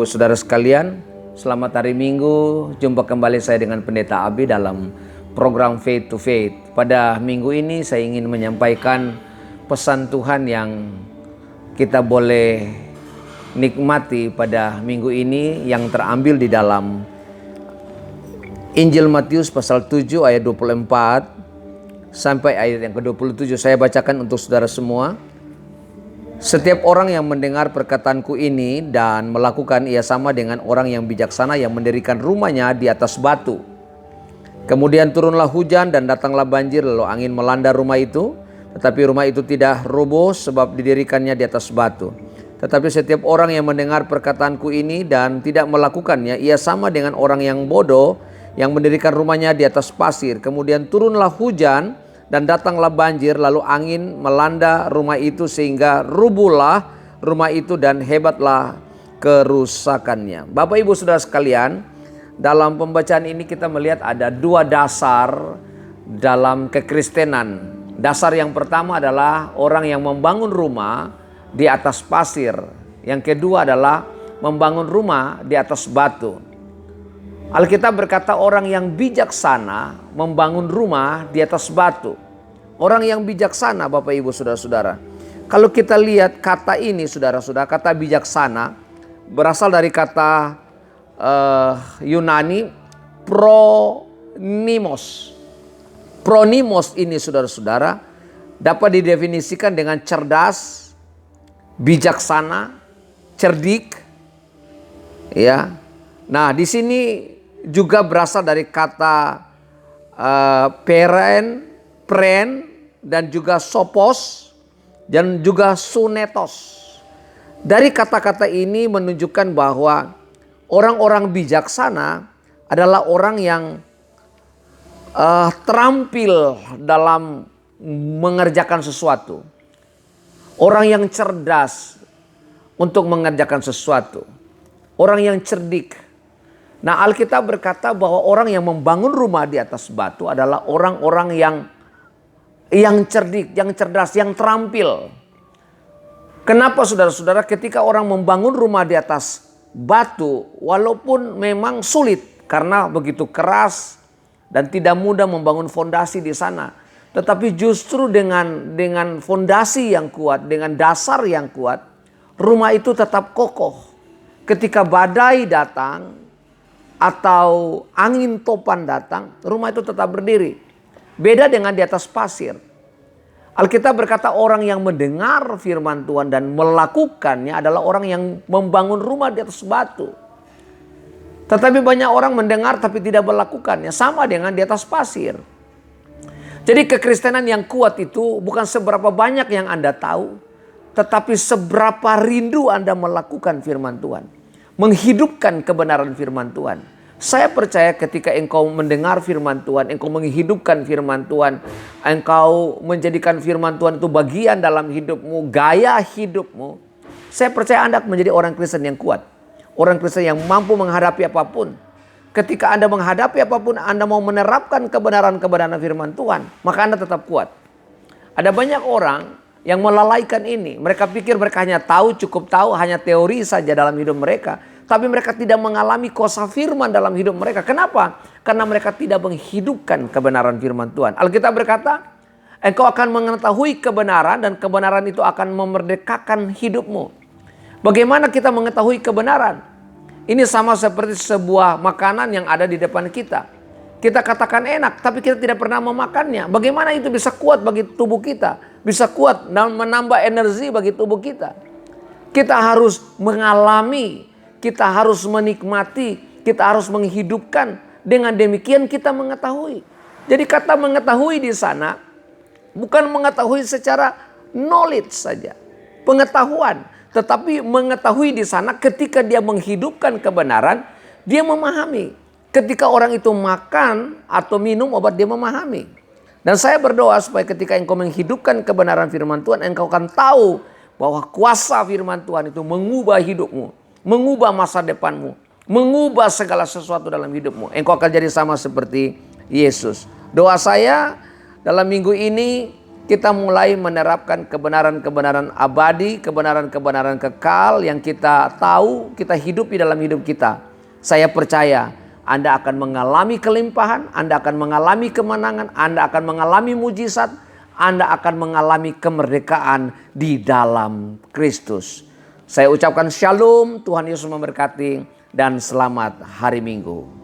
Saudara sekalian, selamat hari Minggu. Jumpa kembali saya dengan Pendeta Abi dalam program Faith to Faith. Pada minggu ini saya ingin menyampaikan pesan Tuhan yang kita boleh nikmati pada minggu ini yang terambil di dalam Injil Matius pasal 7 ayat 24 sampai ayat yang ke-27. Saya bacakan untuk saudara semua. Setiap orang yang mendengar perkataanku ini dan melakukan, ia sama dengan orang yang bijaksana yang mendirikan rumahnya di atas batu. Kemudian turunlah hujan dan datanglah banjir, lalu angin melanda rumah itu. Tetapi rumah itu tidak roboh sebab didirikannya di atas batu. Tetapi setiap orang yang mendengar perkataanku ini dan tidak melakukannya, ia sama dengan orang yang bodoh yang mendirikan rumahnya di atas pasir. Kemudian turunlah hujan dan datanglah banjir, lalu angin melanda rumah itu sehingga rubuhlah rumah itu dan hebatlah kerusakannya. Bapak Ibu Saudara sekalian, dalam pembacaan ini kita melihat ada dua dasar dalam kekristenan. Dasar yang pertama adalah orang yang membangun rumah di atas pasir. Yang kedua adalah membangun rumah di atas batu. Alkitab berkata orang yang bijaksana membangun rumah di atas batu. Orang yang bijaksana, Bapak Ibu Saudara-saudara. Kalau kita lihat kata ini saudara-saudara, kata bijaksana berasal dari kata Yunani pronimos. Pronimos ini saudara-saudara dapat didefinisikan dengan cerdas, bijaksana, cerdik. Ya. Nah, di sini juga berasal dari kata pren, dan juga sopos, dan juga sunetos. Dari kata-kata ini menunjukkan bahwa orang-orang bijaksana adalah orang yang terampil dalam mengerjakan sesuatu. Orang yang cerdas untuk mengerjakan sesuatu. Orang yang cerdik. Nah, Alkitab berkata bahwa orang yang membangun rumah di atas batu adalah orang-orang yang cerdik, yang cerdas, yang terampil. Kenapa saudara-saudara? Ketika orang membangun rumah di atas batu, walaupun memang sulit karena begitu keras dan tidak mudah membangun fondasi di sana, tetapi justru dengan fondasi yang kuat, dengan dasar yang kuat, rumah itu tetap kokoh. Ketika badai datang atau angin topan datang, rumah itu tetap berdiri. Beda dengan di atas pasir. Alkitab berkata orang yang mendengar firman Tuhan dan melakukannya adalah orang yang membangun rumah di atas batu. Tetapi banyak orang mendengar tapi tidak melakukannya, sama dengan di atas pasir. Jadi kekristenan yang kuat itu bukan seberapa banyak yang Anda tahu, tetapi seberapa rindu Anda melakukan firman Tuhan. Menghidupkan kebenaran firman Tuhan. Saya percaya ketika engkau mendengar firman Tuhan, engkau menghidupkan firman Tuhan, engkau menjadikan firman Tuhan itu bagian dalam hidupmu, gaya hidupmu, saya percaya Anda menjadi orang Kristen yang kuat. Orang Kristen yang mampu menghadapi apapun. Ketika Anda menghadapi apapun, Anda mau menerapkan kebenaran-kebenaran firman Tuhan, maka Anda tetap kuat. Ada banyak orang yang melalaikan ini. Mereka pikir mereka hanya tahu, cukup tahu, hanya teori saja dalam hidup mereka. Tapi mereka tidak mengalami kuasa firman dalam hidup mereka. Kenapa? Karena mereka tidak menghidupkan kebenaran firman Tuhan. Alkitab berkata, engkau akan mengetahui kebenaran dan kebenaran itu akan memerdekakan hidupmu. Bagaimana kita mengetahui kebenaran? Ini sama seperti sebuah makanan yang ada di depan kita. Kita katakan enak, tapi kita tidak pernah memakannya. Bagaimana itu bisa kuat bagi tubuh kita? Bisa kuat dan menambah energi bagi tubuh kita. Kita harus mengalami, kita harus menikmati, kita harus menghidupkan. Dengan demikian kita mengetahui. Jadi kata mengetahui di sana bukan mengetahui secara knowledge saja, pengetahuan. Tetapi mengetahui di sana ketika dia menghidupkan kebenaran, dia memahami. Ketika orang itu makan atau minum obat, dia memahami. Dan saya berdoa supaya ketika engkau menghidupkan kebenaran firman Tuhan, engkau akan tahu bahwa kuasa firman Tuhan itu mengubah hidupmu, mengubah masa depanmu, mengubah segala sesuatu dalam hidupmu. Engkau akan jadi sama seperti Yesus. Doa saya dalam minggu ini, kita mulai menerapkan kebenaran-kebenaran abadi, kebenaran-kebenaran kekal yang kita tahu, kita hidup di dalam hidup kita. Saya percaya Anda akan mengalami kelimpahan, Anda akan mengalami kemenangan, Anda akan mengalami mujizat, Anda akan mengalami kemerdekaan di dalam Kristus. Saya ucapkan shalom, Tuhan Yesus memberkati, dan selamat hari Minggu.